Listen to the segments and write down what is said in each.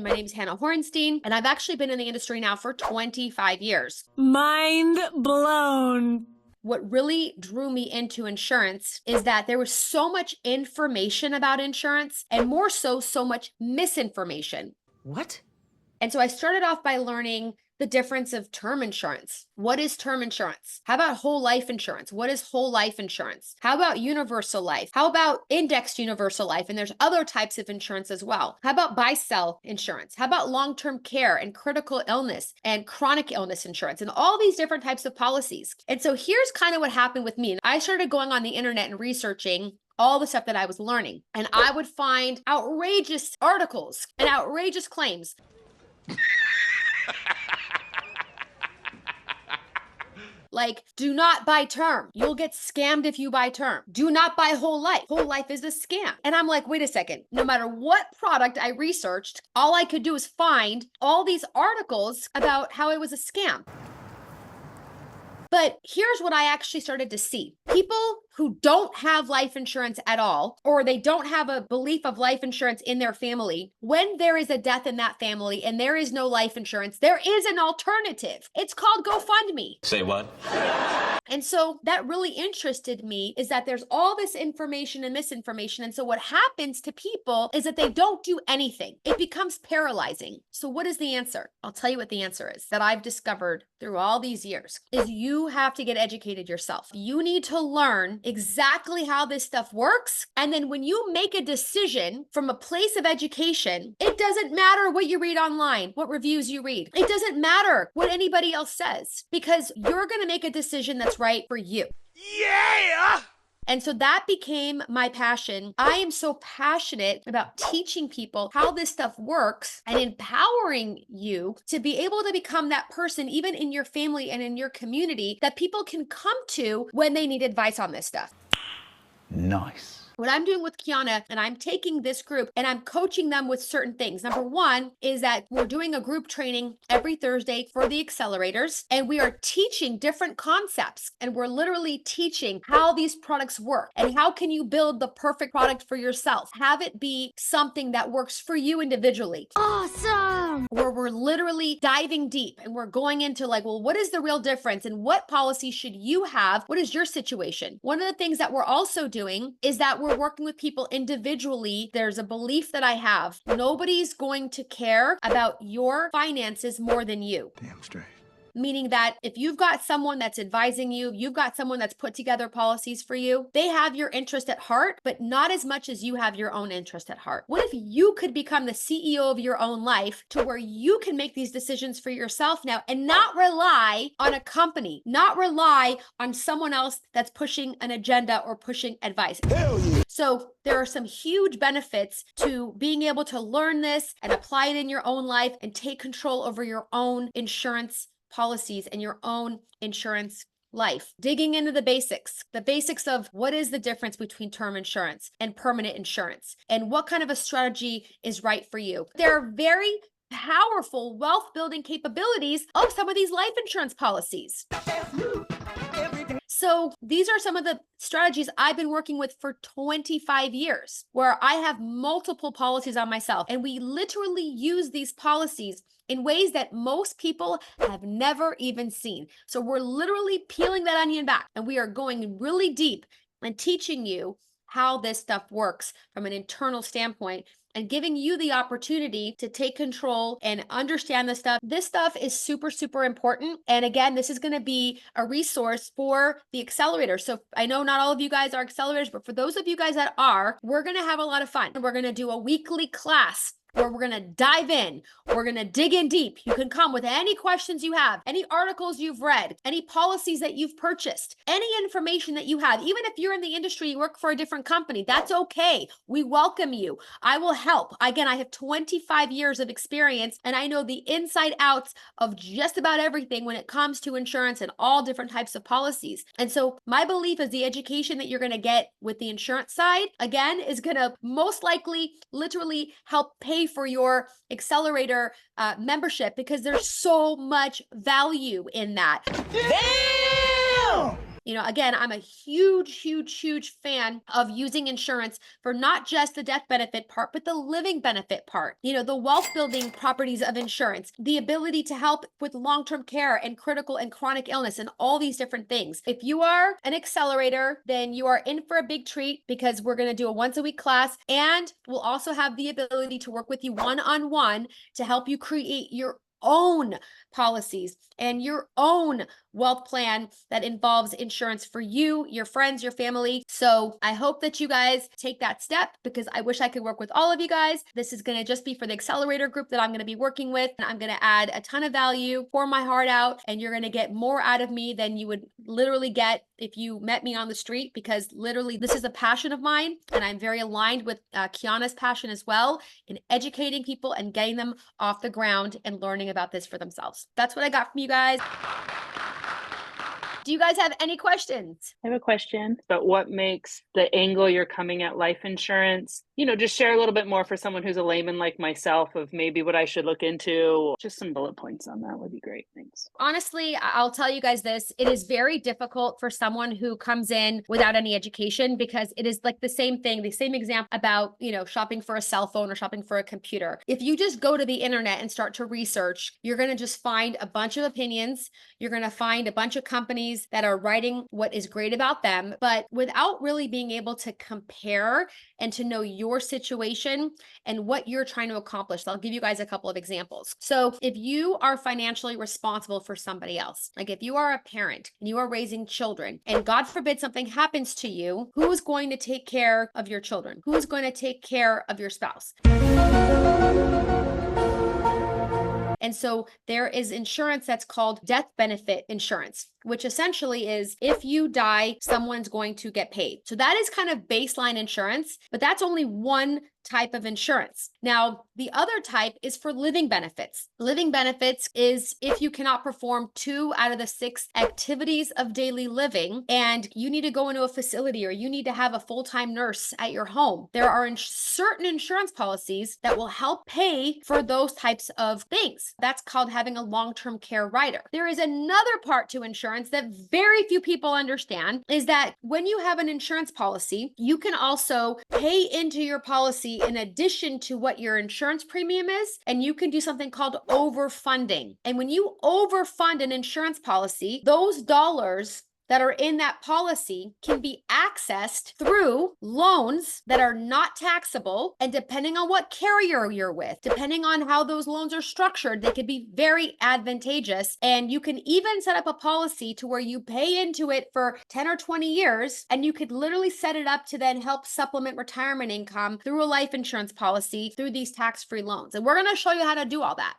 My name is Hanna and I've actually been in the industry now for 25 years. Mind blown. What really drew me into insurance is that there was so much information about insurance and more so much misinformation. What? And so I started off by learning the difference of term insurance. What is term insurance? How about whole life insurance? What is whole life insurance? How about universal life? How about indexed universal life? And there's other types of insurance as well. How about buy-sell insurance? How about long-term care and critical illness and chronic illness insurance and all these different types of policies? And so here's kind of what happened with me. I started going on the internet and researching all the stuff that I was learning. And I would find outrageous articles and outrageous claims. Like, do not buy term. You'll get scammed if you buy term. Do not buy whole life. Whole life is a scam. And I'm like, wait a second. No matter what product I researched, all I could do is find all these articles about how it was a scam. But here's what I actually started to see. People who don't have life insurance at all, or they don't have a belief of life insurance in their family, when there is a death in that family and there is no life insurance, there is an alternative. It's called GoFundMe. Say what? And so that really interested me is that there's all this information and misinformation. And so what happens to people is that they don't do anything. It becomes paralyzing. So what is the answer? I'll tell you what the answer is that I've discovered through all these years is you have to get educated yourself. You need to learn exactly how this stuff works. And then when you make a decision from a place of education, it doesn't matter what you read online, what reviews you read. It doesn't matter what anybody else says because you're going to make a decision that's right for you. Yeah! And so that became my passion. I am so passionate about teaching people how this stuff works and empowering you to be able to become that person, even in your family and in your community, that people can come to when they need advice on this stuff. Nice. What I'm doing with Kiana, and I'm taking this group and I'm coaching them with certain things. Number one is that we're doing a group training every Thursday for the accelerators, and we are teaching different concepts. And we're literally teaching how these products work and how can you build the perfect product for yourself. Have it be something that works for you individually. Awesome! Where we're literally diving deep and we're going into like, well, what is the real difference and what policy should you have? What is your situation? One of the things that we're also doing is that we're working with people individually. There's a belief that I have. Nobody's going to care about your finances more than you. Damn straight. Meaning that if you've got someone that's advising you, you've got someone that's put together policies for you, they have your interest at heart, but not as much as you have your own interest at heart. What if you could become the CEO of your own life to where you can make these decisions for yourself now and not rely on a company, not rely on someone else that's pushing an agenda or pushing advice? Hell yeah. So there are some huge benefits to being able to learn this and apply it in your own life and take control over your own insurance policies and your own insurance life. Digging into the basics of what is the difference between term insurance and permanent insurance and what kind of a strategy is right for you. There are very powerful wealth building capabilities of some of these life insurance policies. So these are some of the strategies I've been working with for 25 years, where I have multiple policies on myself, and we literally use these policies in ways that most people have never even seen. So we're literally peeling that onion back, and we are going really deep and teaching you how this stuff works from an internal standpoint and giving you the opportunity to take control and understand this stuff. This stuff is super, super important. And again, this is going to be a resource for the accelerator. So I know not all of you guys are accelerators, but for those of you guys that are, we're going to have a lot of fun. We're going to do a weekly class where we're going to dive in. We're going to dig in deep. You can come with any questions you have, any articles you've read, any policies that you've purchased, any information that you have. Even if you're in the industry, you work for a different company, that's okay. We welcome you. I will help. Again, I have 25 years of experience and I know the inside outs of just about everything when it comes to insurance and all different types of policies. And so my belief is the education that you're going to get with the insurance side, again, is going to most likely literally help pay for your accelerator membership because there's so much value in that. Damn! Again, I'm a huge fan of using insurance for not just the death benefit part, but the living benefit part. The wealth building properties of insurance, the ability to help with long-term care and critical and chronic illness and all these different things. If you are an accelerator, then you are in for a big treat because we're going to do a once a week class, and we'll also have the ability to work with you one-on-one to help you create your own policies and your own wealth plan that involves insurance for you, your friends, your family. So I hope that you guys take that step, because I wish I could work with all of you guys. This is going to just be for the accelerator group that I'm going to be working with. And I'm going to add a ton of value, pour my heart out, and you're going to get more out of me than you would literally get if you met me on the street, because literally this is a passion of mine. And I'm very aligned with Kiana's passion as well in educating people and getting them off the ground and learning about this for themselves. That's what I got from you guys. Do you guys have any questions? I have a question about what makes the angle you're coming at life insurance. Just share a little bit more for someone who's a layman like myself of maybe what I should look into. Just some bullet points on that would be great. Thanks. Honestly, I'll tell you guys this. It is very difficult for someone who comes in without any education, because it is like the same thing, the same example about, shopping for a cell phone or shopping for a computer. If you just go to the internet and start to research, you're going to just find a bunch of opinions. You're going to find a bunch of companies that are writing what is great about them, but without really being able to compare and to know your situation and what you're trying to accomplish. I'll give you guys a couple of examples. So if you are financially responsible for somebody else, like if you are a parent and you are raising children and God forbid something happens to you, who is going to take care of your children? Who is going to take care of your spouse? And so there is insurance that's called death benefit insurance, which essentially is if you die, someone's going to get paid. So that is kind of baseline insurance, but that's only one type of insurance. Now, the other type is for living benefits. Living benefits is if you cannot perform 2 out of the 6 activities of daily living and you need to go into a facility or you need to have a full-time nurse at your home. There are certain insurance policies that will help pay for those types of things. That's called having a long-term care rider. There is another part to insurance that very few people understand, is that when you have an insurance policy, you can also pay into your policy in addition to what your insurance premium is, and you can do something called overfunding. And when you overfund an insurance policy, those dollars that are in that policy can be accessed through loans that are not taxable. And depending on what carrier you're with, depending on how those loans are structured, they could be very advantageous. And you can even set up a policy to where you pay into it for 10 or 20 years, and you could literally set it up to then help supplement retirement income through a life insurance policy through these tax-free loans. And we're going to show you how to do all that.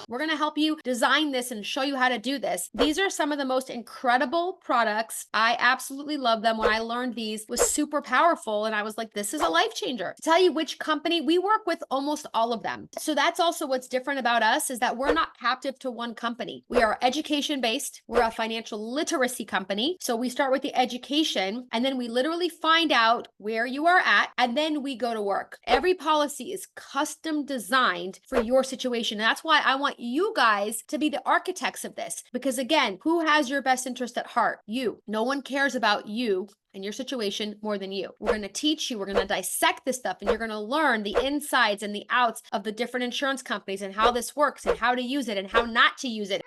We're going to help you design this and show you how to do this. These are some of the most incredible products. I absolutely love them. When I learned these, it was super powerful. And I was like, this is a life changer. To tell you which company, we work with almost all of them. So that's also what's different about us, is that we're not captive to one company. We are education based. We're a financial literacy company. So we start with the education, and then we literally find out where you are at, and then we go to work. Every policy is custom designed for your situation. And that's why I want you guys to be the architects of this, because again, who has your best interest at heart? You. No one cares about you and your situation more than you. We're going to teach you, we're going to dissect this stuff, and you're going to learn the insides and the outs of the different insurance companies and how this works and how to use it and how not to use it.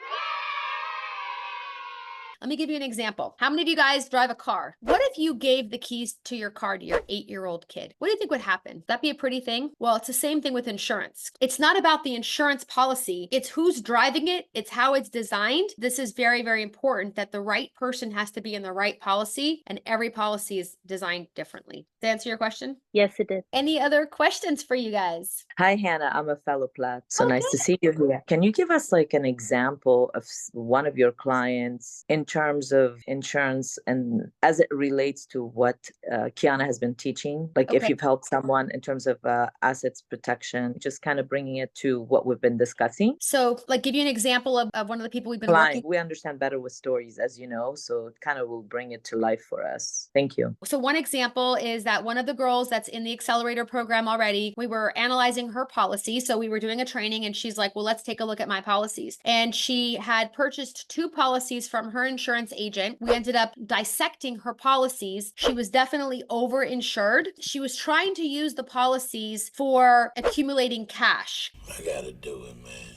Let me give you an example. How many of you guys drive a car? What if you gave the keys to your car to your 8-year-old kid? What do you think would happen? Would that be a pretty thing? Well, it's the same thing with insurance. It's not about the insurance policy. It's who's driving it. It's how it's designed. This is very, very important, that the right person has to be in the right policy, and every policy is designed differently. Did that answer your question? Yes, it did. Any other questions for you guys? Hi, Hannah. I'm a fellow Platt. So nice to Okay. see you here. Can you give us like an example of one of your clients in terms of insurance and as it relates to what Kiana has been teaching? Like if Okay. you've helped someone in terms of assets protection, just kind of bringing it to what we've been discussing. So like give you an example of one of the people we've been Client, working. we understand better with stories, as you know, so it kind of will bring it to life for us. Thank you. So one example is that that one of the girls that's in the accelerator program already, we were analyzing her policy. So we were doing a training and she's like, well, let's take a look at my policies. And she had purchased 2 policies from her insurance agent. We ended up dissecting her policies. She was definitely overinsured. She was trying to use the policies for accumulating cash. I gotta do it, man.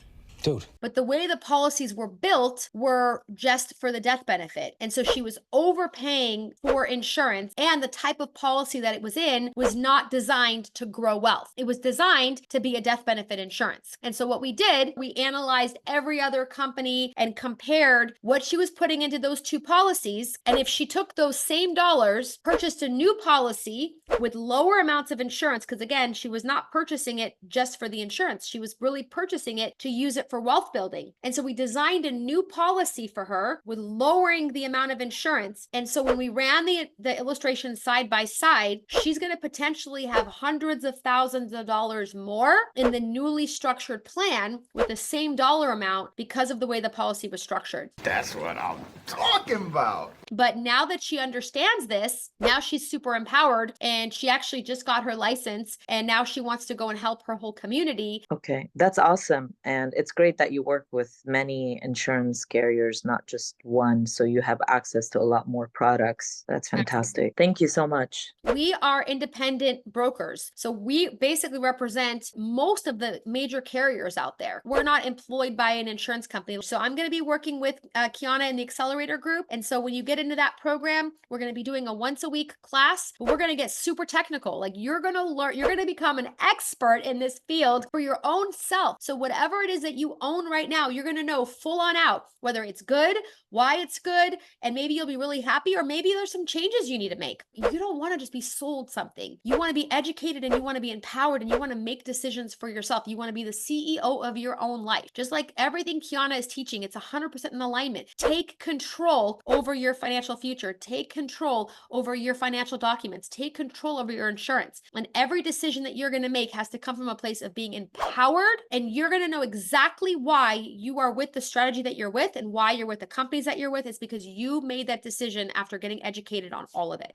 Dude. But the way the policies were built were just for the death benefit. And so she was overpaying for insurance, and the type of policy that it was in was not designed to grow wealth. It was designed to be a death benefit insurance. And so what we did, we analyzed every other company and compared what she was putting into those 2 policies. And if she took those same dollars, purchased a new policy with lower amounts of insurance, because again, she was not purchasing it just for the insurance. She was really purchasing it to use it for wealth building. And so we designed a new policy for her with lowering the amount of insurance. And so when we ran the illustration side by side, she's going to potentially have hundreds of thousands of dollars more in the newly structured plan with the same dollar amount because of the way the policy was structured. That's what I'm talking about. But now that she understands this, now she's super empowered, and she actually just got her license, and now she wants to go and help her whole community. Okay, that's awesome. And it's great that you work with many insurance carriers, not just one. So you have access to a lot more products. That's fantastic. Thank you so much. We are independent brokers. So we basically represent most of the major carriers out there. We're not employed by an insurance company. So I'm going to be working with Kiana in the accelerator group. And so when you get into that program, we're going to be doing a once a week class, but we're going to get super technical. Like you're going to learn, you're going to become an expert in this field for your own self. So whatever it is that you own right now, you're going to know full on out whether it's good, why it's good, and maybe you'll be really happy, or maybe there's some changes you need to make. You don't want to just be sold something. You want to be educated, and you want to be empowered, and you want to make decisions for yourself. You want to be the CEO of your own life. Just like everything Kiana is teaching, it's 100% in alignment. Take control over your financial future. Take control over your financial documents. Take control over your insurance. And every decision that you're going to make has to come from a place of being empowered, and you're going to know exactly why you are with the strategy that you're with and why you're with the companies that you're with. It's because you made that decision after getting educated on all of it.